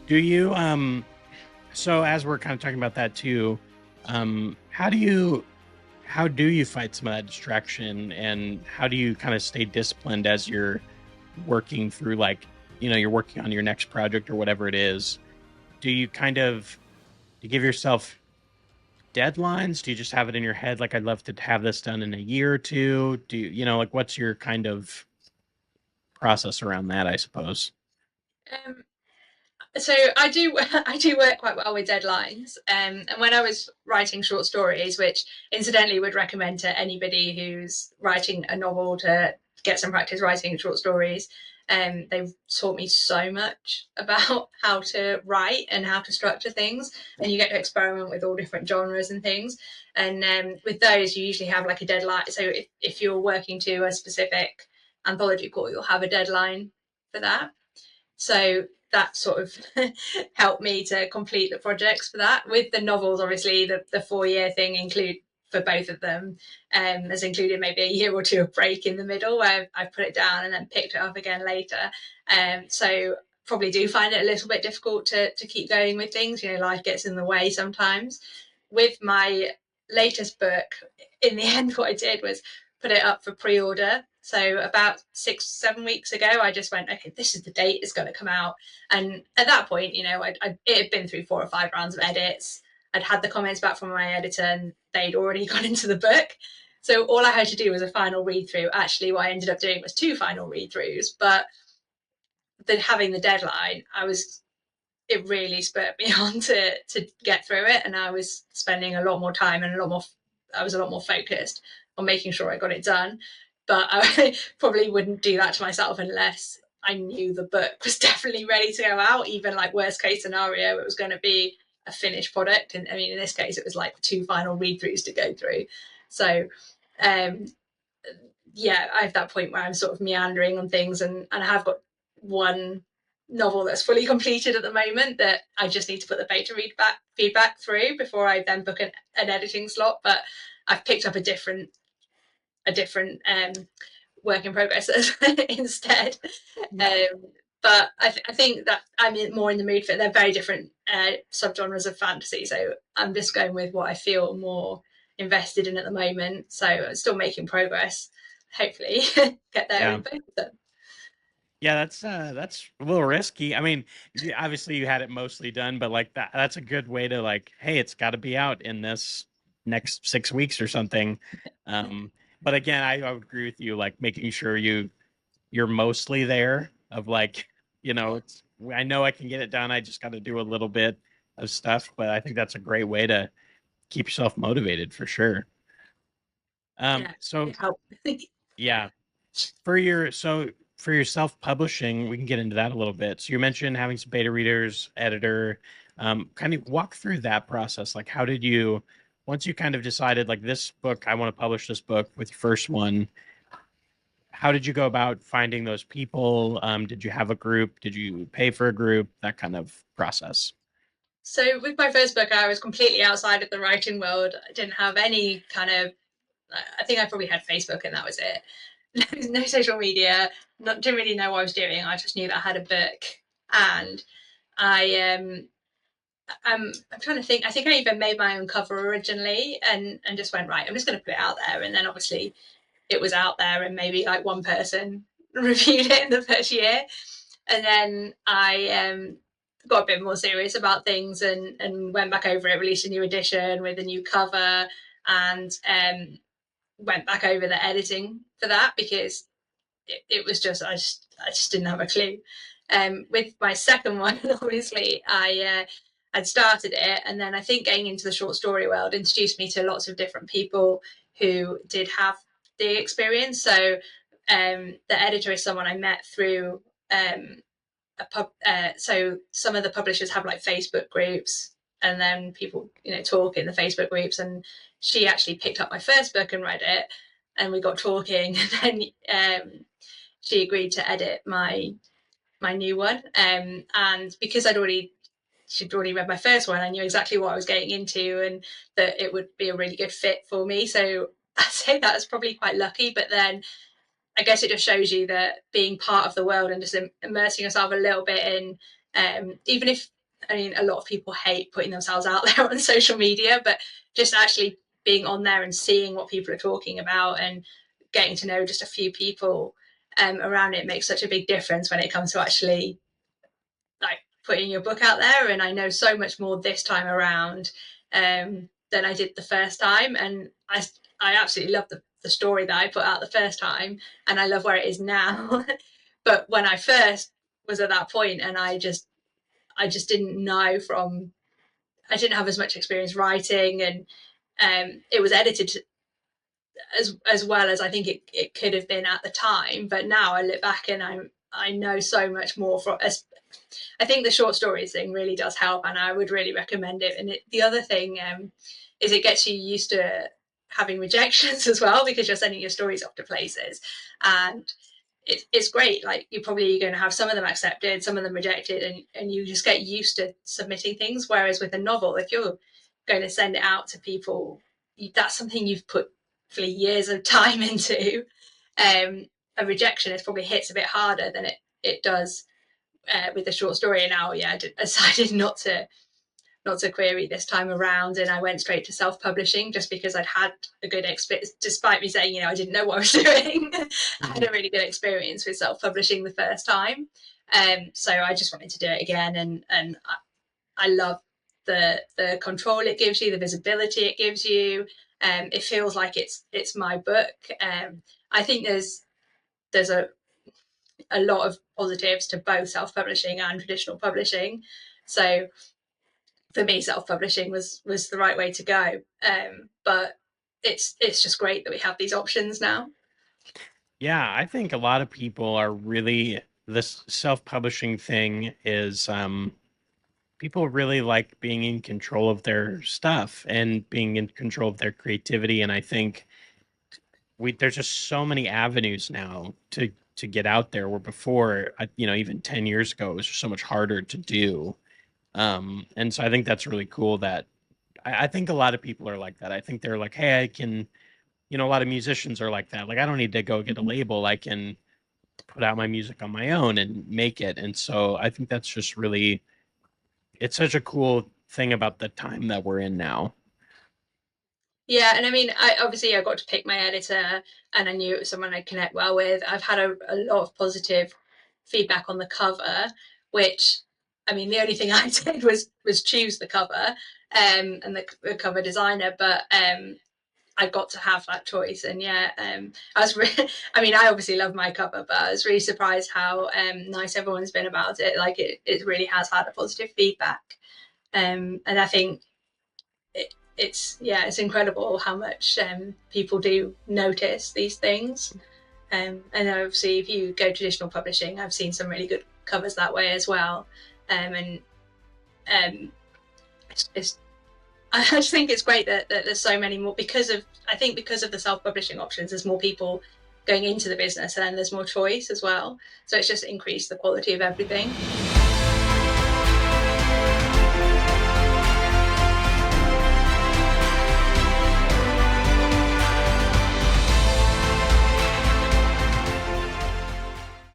Do you so as we're kind of talking about that too, how do you fight some of that distraction, and how do you kind of stay disciplined as you're working through, like, you're working on your next project or whatever it is? Do you kind of do you give yourself deadlines? Do you just have it in your head like, I'd love to have this done in a year or two? Do you, like, what's your kind of process around that, I suppose? Um, so I do I do work quite well with deadlines. And when I was writing short stories, which incidentally would recommend to anybody who's writing a novel to get some practice writing short stories, they've taught me so much about how to write and how to structure things, and you get to experiment with all different genres and things. And with those, you usually have like a deadline. So if you're working to a specific anthology core, you'll have a deadline for that. So that sort of helped me to complete the projects for that. With the novels, obviously, the 4 year thing include for both of them has included maybe a year or two of break in the middle where I put it down and then picked it up again later. So probably do find it a little bit difficult to keep going with things. Life gets in the way sometimes. With my latest book, in the end, what I did was put it up for pre-order. So about 6, 7 weeks ago, I just went, okay, this is the date it's going to come out. And at that point, it had been through 4 or 5 rounds of edits. I'd had the comments back from my editor, and they'd already gone into the book. So all I had to do was a final read through. Actually, what I ended up doing was two final read throughs. But having the deadline, it really spurred me on to get through it, and I was spending a lot more time and I was a lot more focused on making sure I got it done. But I probably wouldn't do that to myself unless I knew the book was definitely ready to go out. Even like worst case scenario, it was going to be a finished product, and I mean in this case it was like two final read throughs to go through. So um yeah, I have that point where I'm sort of meandering on things, and I have got one novel that's fully completed at the moment that I just need to put the beta read feedback through before I then book an editing slot. But I've picked up a different work in progress instead. But I think that I'm more in the mood for it. They're very different subgenres of fantasy, so I'm just going with what I feel more invested in at the moment. So I'm still making progress. Hopefully, get there Yeah. with both of them. Yeah, that's a little risky. I mean, obviously you had it mostly done, but like that's a good way to, like, hey, it's got to be out in this next 6 weeks or something. Um, but again, I would agree with you, like making sure you're mostly there, of like, it's, I know I can get it done. I just got to do a little bit of stuff, but I think that's a great way to keep yourself motivated for sure. Yeah, So it helped. yeah, for your self-publishing, we can get into that a little bit. So you mentioned having some beta readers, editor. Kind of walk through that process. Like, how did you, once you kind of decided, like, this book, I want to publish this book with your first one, how did you go about finding those people? Did you have a group? Did you pay for a group? That kind of process. So with my first book, I was completely outside of the writing world. I didn't have any kind of. I think I probably had Facebook, and that was it. No social media. Didn't really know what I was doing. I just knew that I had a book, and I I'm trying to think. I think I even made my own cover originally, and just went, right, I'm just going to put it out there. And then obviously it was out there, and maybe like one person reviewed it in the first year. And then I got a bit more serious about things, and went back over it, released a new edition with a new cover, and went back over the editing for that because it was just I just didn't have a clue. With my second one, obviously, I'd started it, and then I think getting into the short story world introduced me to lots of different people who did have the experience. So the editor is someone I met through so some of the publishers have like Facebook groups, and then people talk in the Facebook groups, and she actually picked up my first book and read it, and we got talking, and then she agreed to edit my new one. And because she'd already read my first one, I knew exactly what I was getting into, and that it would be a really good fit for me. So I'd say that was probably quite lucky. But then I guess it just shows you that being part of the world and just immersing yourself a little bit in, even if I mean, a lot of people hate putting themselves out there on social media, but just actually being on there and seeing what people are talking about and getting to know just a few people around it makes such a big difference when it comes to actually like putting your book out there. And I know so much more this time around than I did the first time, and I absolutely love the story that I put out the first time, and I love where it is now. But when I first was at that point, and I just didn't know from I didn't have as much experience writing, and it was edited as well as I think it could have been at the time. But now I look back and I know so much more from. I think the short stories thing really does help, and I would really recommend it. And the other thing is it gets you used to having rejections as well, because you're sending your stories off to places, and it's great. Like you're probably going to have some of them accepted, some of them rejected, and you just get used to submitting things. Whereas with a novel, if you're going to send it out to people, that's something you've put for years of time into. Um, a rejection is probably hits a bit harder than it does with a short story. And now, yeah, I decided not to query this time around, and I went straight to self-publishing just because I'd had a good experience. Despite me saying, I didn't know what I was doing, I had a really good experience with self-publishing the first time. So I just wanted to do it again, and I love the control it gives you, the visibility it gives you. It feels like it's my book. I think there's a lot of positives to both self-publishing and traditional publishing. So for me, self-publishing was the right way to go. But it's just great that we have these options now. Yeah, I think a lot of people are really this self-publishing thing is people really like being in control of their stuff and being in control of their creativity. And I think there's just so many avenues now to get out there where before, even 10 years ago, it was just so much harder to do. And so I think that's really cool that I think a lot of people are like that. I think they're like, hey, I can, a lot of musicians are like that. Like, I don't need to go get a label. I can put out my music on my own and make it. And so I think that's just really, it's such a cool thing about the time that we're in now. Yeah, and I mean, I got to pick my editor, and I knew it was someone I'd connect well with. I've had a lot of positive feedback on the cover, which, I mean, the only thing I did was choose the cover, and the cover designer, but I got to have that choice. And yeah, I mean, I obviously love my cover, but I was really surprised how nice everyone's been about it. Like it really has had a positive feedback, and I think it's incredible how much people do notice these things. And obviously, if you go traditional publishing, I've seen some really good covers that way as well. And um, it's I just think it's great that there's so many more, because of I think because of the self-publishing options, there's more people going into the business, and then there's more choice as well. So it's just increased the quality of everything.